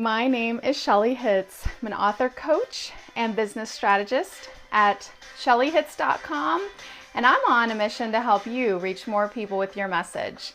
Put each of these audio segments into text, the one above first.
My name is Shelly Hitz. I'm an author coach and business strategist at shellyhitz.com, and I'm on a mission to help you reach more people with your message.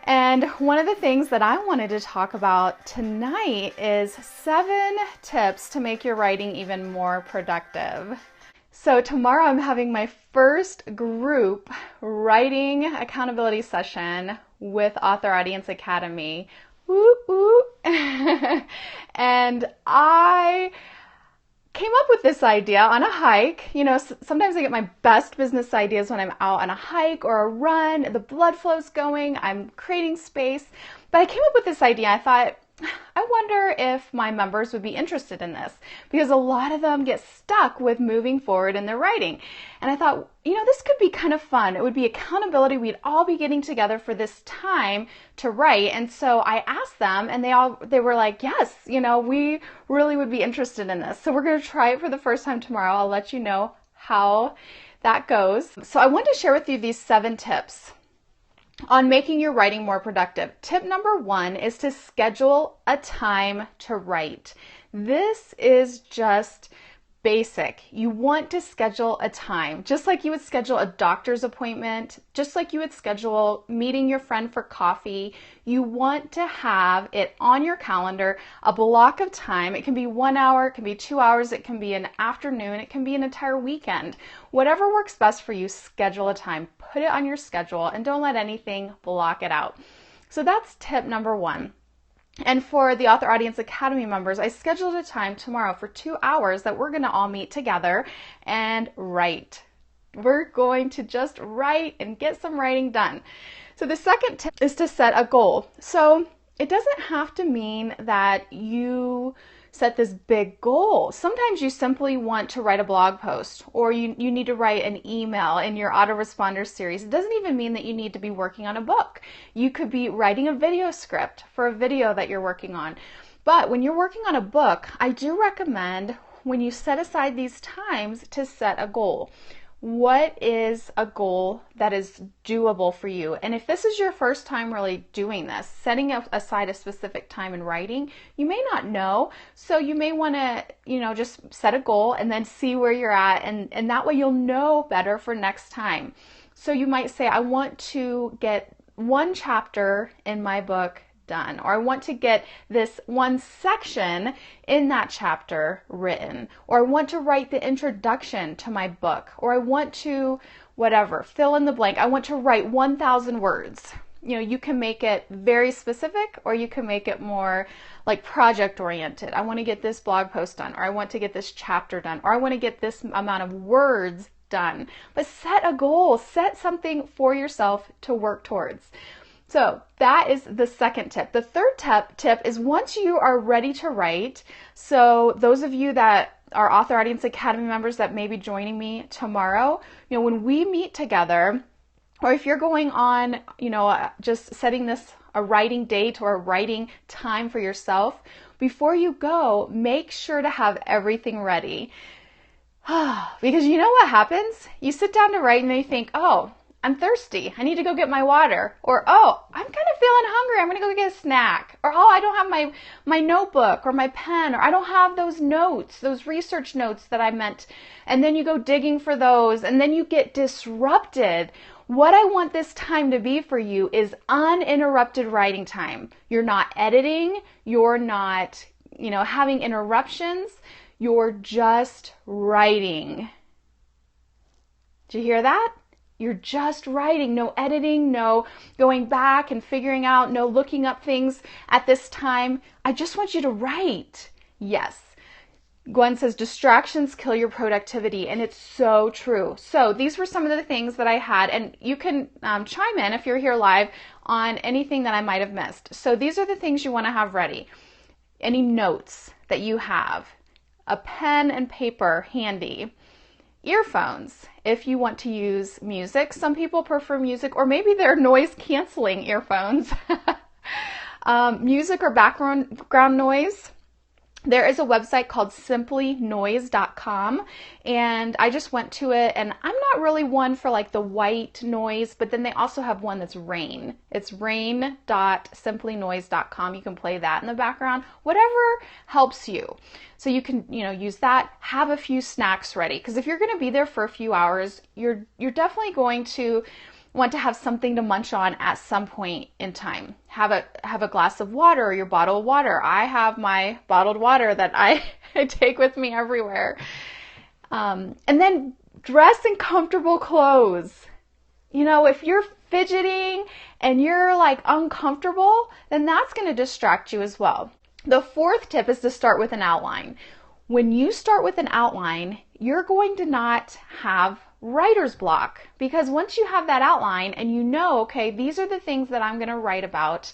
And one of the things that I wanted to talk about tonight is 7 tips to make your writing even more productive. So tomorrow I'm having my first group writing accountability session with Author Audience Academy. Woo woo. And I came up with this idea on a hike. You know, sometimes I get my best business ideas when I'm out on a hike or a run, the blood flow's going, I'm creating space. But I came up with this idea. I thought, I wonder if my members would be interested in this, because a lot of them get stuck with moving forward in their writing. And I thought, you know, this could be kind of fun. It would be accountability. We'd all be getting together for this time to write. And so I asked them, and they were like, yes, you know, we really would be interested in this. So we're going to try it for the first time tomorrow. I'll let you know how that goes. So I want to share with you these 7 tips on making your writing more productive. Tip number 1 is to schedule a time to write. This is just basic. You want to schedule a time, just like you would schedule a doctor's appointment, just like you would schedule meeting your friend for coffee. You want to have it on your calendar, a block of time. It can be 1 hour, it can be 2 hours, it can be an afternoon, it can be an entire weekend. Whatever works best for you, schedule a time. Put it on your schedule and don't let anything block it out. So that's tip number 1. And for the Author Audience Academy members, I scheduled a time tomorrow for 2 hours that we're going to all meet together and write. We're going to just write and get some writing done. So the second tip is to set a goal. So it doesn't have to mean that you set this big goal. Sometimes you simply want to write a blog post, or you need to write an email in your autoresponder series. It doesn't even mean that you need to be working on a book. You could be writing a video script for a video that you're working on. But when you're working on a book, I do recommend, when you set aside these times, to set a goal. What is a goal that is doable for you? And if this is your first time really doing this, setting aside a specific time in writing, you may not know. So you may want to, you know, just set a goal and then see where you're at. And that way you'll know better for next time. So you might say, I want to get 1 chapter in my book done, or I want to get this 1 section in that chapter written, or I want to write the introduction to my book, or I want to, whatever, fill in the blank. I want to write 1,000 words. You know, you can make it very specific, or you can make it more like project oriented. I want to get this blog post done, or I want to get this chapter done, or I want to get this amount of words done. But set a goal, set something for yourself to work towards. So that is the second tip. The third tip is, once you are ready to write, so those of you that are Author Audience Academy members that may be joining me tomorrow, you know, when we meet together, or if you're going on, you know, just setting this a writing date or a writing time for yourself, before you go, make sure to have everything ready. Because you know what happens? You sit down to write and then you think, oh, I'm thirsty. I need to go get my water. Or, oh, I'm kind of feeling hungry. I'm going to go get a snack. Or, oh, I don't have my notebook or my pen. Or I don't have those notes, those research notes that I meant. And then you go digging for those. And then you get disrupted. What I want this time to be for you is uninterrupted writing time. You're not editing. You're not, you know, having interruptions. You're just writing. Did you hear that? You're just writing, no editing, no going back and figuring out, no looking up things at this time. I just want you to write. Yes. Gwen says, distractions kill your productivity, and it's so true. So these were some of the things that I had, and you can chime in if you're here live on anything that I might have missed. So these are the things you want to have ready. Any notes that you have, a pen and paper handy. Earphones, if you want to use music. Some people prefer music, or maybe they're noise canceling earphones. Music or background noise. There is a website called simplynoise.com, and I just went to it, and I'm not really one for like the white noise, but then they also have one that's rain. It's rain.simplynoise.com. You can play that in the background, whatever helps you. So you can, use that, have a few snacks ready, because if you're going to be there for a few hours, you're definitely going to want to have something to munch on at some point in time. Have a glass of water or your bottle of water. I have my bottled water that I take with me everywhere. And then dress in comfortable clothes. If you're fidgeting and you're like uncomfortable, then that's going to distract you as well. The fourth tip is to start with an outline. When you start with an outline, you're going to not have writer's block, because once you have that outline and okay, these are the things that I'm going to write about,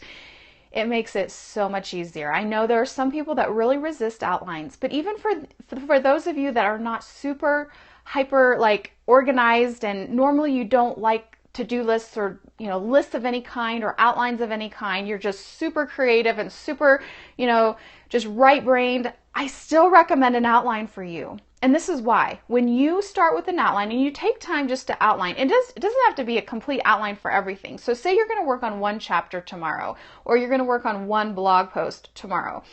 it makes it so much easier. I know there are some people that really resist outlines, but even for those of you that are not super hyper like organized, and normally you don't like to-do lists or lists of any kind or outlines of any kind, you're just super creative and super just right-brained, I still recommend an outline for you. And this is why. When you start with an outline and you take time just to outline, it doesn't have to be a complete outline for everything. So say you're going to work on one chapter tomorrow, or you're going to work on one blog post tomorrow.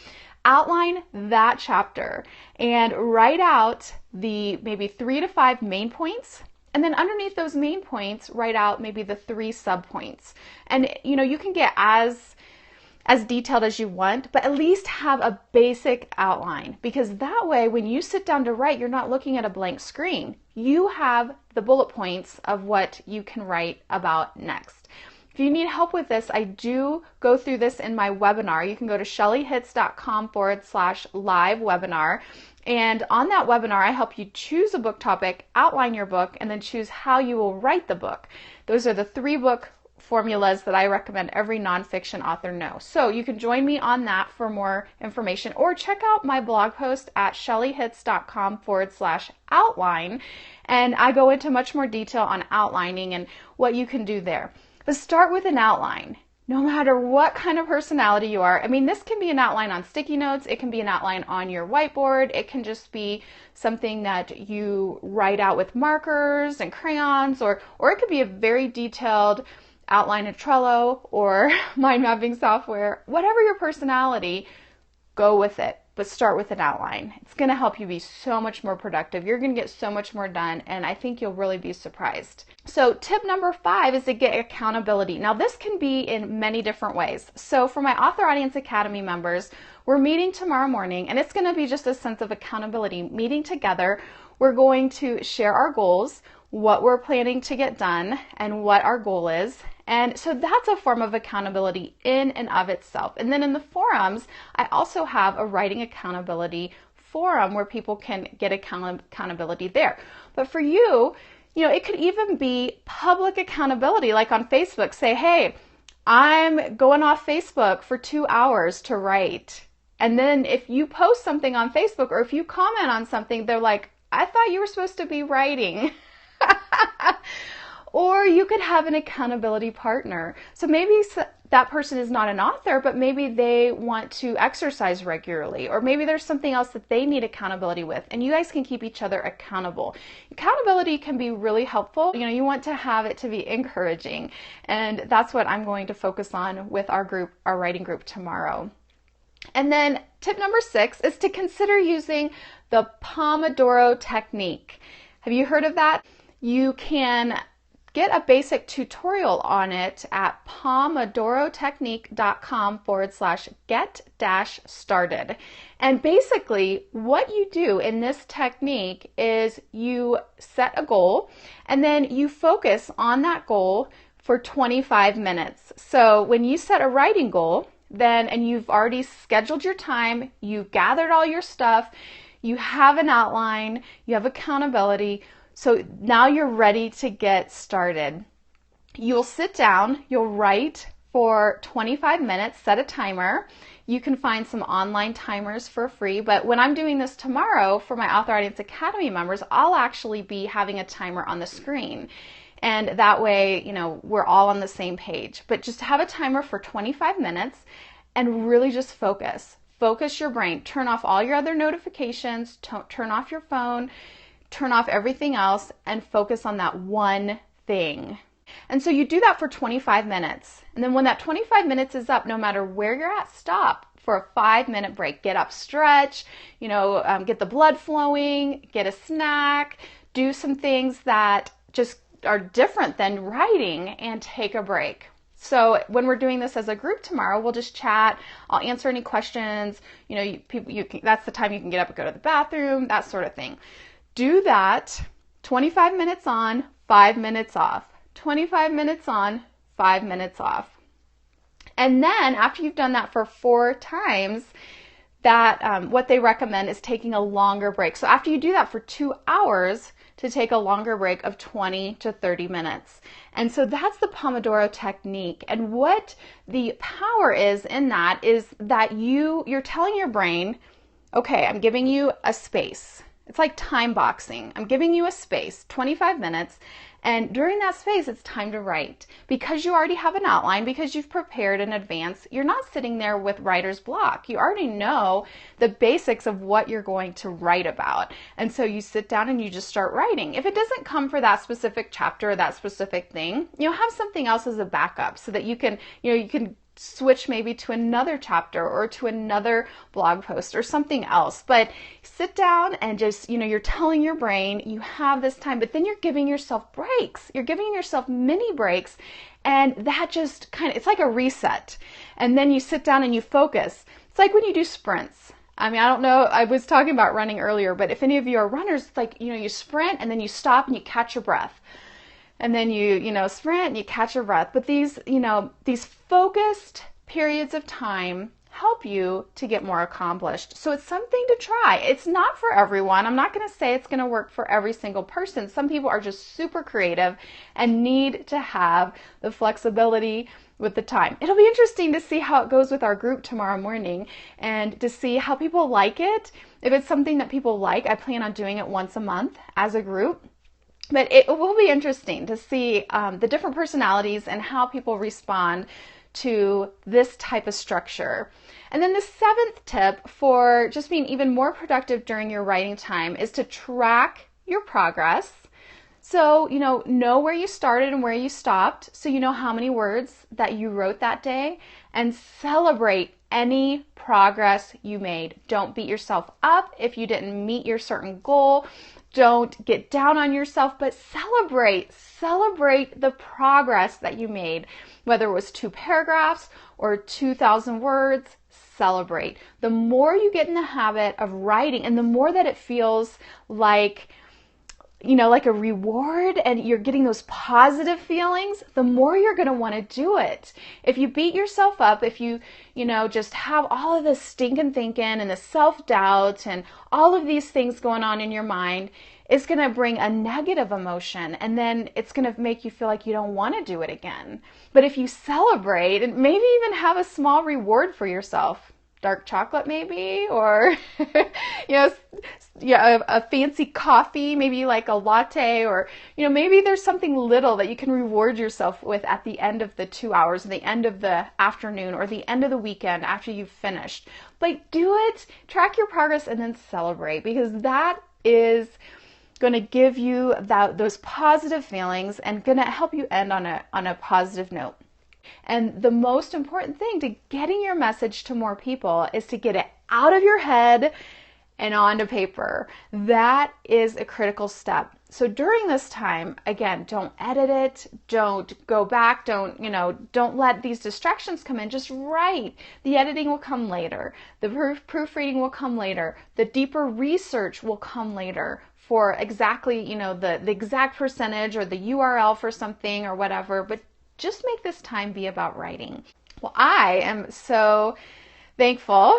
Outline that chapter and write out the maybe 3 to 5 main points. And then underneath those main points, write out maybe the 3 subpoints. And you can get as detailed as you want, but at least have a basic outline, because that way when you sit down to write, you're not looking at a blank screen. You have the bullet points of what you can write about next. If you need help with this, I do go through this in my webinar. You can go to shellyhitz.com/live webinar. And on that webinar, I help you choose a book topic, outline your book, and then choose how you will write the book. Those are the 3 book formulas that I recommend every nonfiction author know. So you can join me on that for more information, or check out my blog post at shellyhitz.com/outline. And I go into much more detail on outlining and what you can do there. But start with an outline. No matter what kind of personality you are. I mean, this can be an outline on sticky notes. It can be an outline on your whiteboard. It can just be something that you write out with markers and crayons, or it could be a very detailed outline in Trello or mind mapping software. Whatever your personality, go with it, but start with an outline. It's going to help you be so much more productive. You're going to get so much more done, and I think you'll really be surprised. So tip number 5 is to get accountability. Now this can be in many different ways. So for my Author Audience Academy members, we're meeting tomorrow morning, and it's going to be just a sense of accountability. Meeting together, we're going to share our goals, what we're planning to get done, and what our goal is. And so that's a form of accountability in and of itself. And then in the forums, I also have a writing accountability forum where people can get accountability there. But for you, it could even be public accountability, like on Facebook. Say, hey, I'm going off Facebook for 2 hours to write. And then if you post something on Facebook, or if you comment on something, they're like, I thought you were supposed to be writing. Or you could have an accountability partner. So maybe that person is not an author, but maybe they want to exercise regularly, or maybe there's something else that they need accountability with, and you guys can keep each other accountable. Accountability can be really helpful. You want to have it to be encouraging, and that's what I'm going to focus on with our writing group tomorrow. And then tip number 6 is to consider using the Pomodoro Technique. Have you heard of that? You can get a basic tutorial on it at pomodorotechnique.com/get-started. And basically what you do in this technique is you set a goal, and then you focus on that goal for 25 minutes. So when you set a writing goal, and you've already scheduled your time, you've gathered all your stuff, you have an outline, you have accountability. So now you're ready to get started. You'll sit down, you'll write for 25 minutes, set a timer. You can find some online timers for free, but when I'm doing this tomorrow for my Author Audience Academy members, I'll actually be having a timer on the screen. And that way, we're all on the same page. But just have a timer for 25 minutes and really just focus. focus your brain. Turn off all your other notifications, turn off your phone, turn off everything else, and focus on that one thing. And so you do that for 25 minutes. And then when that 25 minutes is up, no matter where you're at, stop for a 5-minute break. Get up, stretch, get the blood flowing, get a snack, do some things that just are different than writing, and take a break. So when we're doing this as a group tomorrow, we'll just chat. I'll answer any questions. That's the time you can get up and go to the bathroom, that sort of thing. Do that 25 minutes on, 5 minutes off. 25 minutes on, 5 minutes off. And then after you've done that for 4 times, what they recommend is taking a longer break. So after you do that for 2 hours, to take a longer break of 20 to 30 minutes. And so that's the Pomodoro Technique. And what the power is in that is that you're telling your brain, okay, I'm giving you a space. It's like time boxing. I'm giving you a space, 25 minutes, and during that space, it's time to write. Because you already have an outline, because you've prepared in advance, you're not sitting there with writer's block. You already know the basics of what you're going to write about. And so you sit down and you just start writing. If it doesn't come for that specific chapter or that specific thing, have something else as a backup so that you can switch maybe to another chapter or to another blog post or something else. But sit down and just, you're telling your brain you have this time, but then you're giving yourself breaks. You're giving yourself mini breaks, and that just it's like a reset. And then you sit down and you focus. It's like when you do sprints. I don't know, I was talking about running earlier, but if any of you are runners, it's like, you sprint and then you stop and you catch your breath. And then you sprint and you catch your breath. But these focused periods of time help you to get more accomplished. So it's something to try. It's not for everyone. I'm not going to say it's going to work for every single person. Some people are just super creative and need to have the flexibility with the time. It'll be interesting to see how it goes with our group tomorrow morning and to see how people like it. If it's something that people like, I plan on doing it once a month as a group. But it will be interesting to see the different personalities and how people respond to this type of structure. And then the 7th tip for just being even more productive during your writing time is to track your progress. So, know where you started and where you stopped, so you know how many words that you wrote that day, and celebrate any progress you made. Don't beat yourself up if you didn't meet your certain goal. Don't get down on yourself, but celebrate the progress that you made, whether it was 2 paragraphs or 2,000 words. Celebrate. The more you get in the habit of writing, and the more that it feels like a reward, and you're getting those positive feelings, the more you're going to want to do it. If you beat yourself up, if you just have all of this stinking thinking and the self-doubt and all of these things going on in your mind, it's going to bring a negative emotion, and then it's going to make you feel like you don't want to do it again. But if you celebrate and maybe even have a small reward for yourself, dark chocolate maybe, or a fancy coffee, maybe like a latte, or maybe there's something little that you can reward yourself with at the end of the 2 hours, the end of the afternoon, or the end of the weekend after you've finished. But do it, track your progress, and then celebrate, because that is going to give you those positive feelings and going to help you end on a positive note. And the most important thing to getting your message to more people is to get it out of your head and onto paper. That is a critical step. So during this time, again, don't edit it, don't go back, don't let these distractions come in. Just write. The editing will come later. The proofreading will come later. The deeper research will come later for exactly, the exact percentage or the URL for something or whatever. But just make this time be about writing. Well, I am so thankful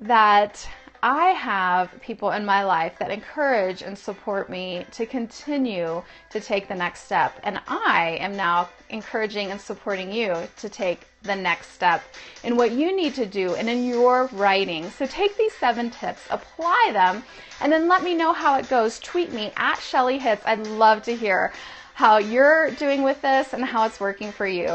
that I have people in my life that encourage and support me to continue to take the next step. And I am now encouraging and supporting you to take the next step in what you need to do and in your writing. So take these 7 tips, apply them, and then let me know how it goes. Tweet me at Shelly Hits. I'd love to hear how you're doing with this and how it's working for you.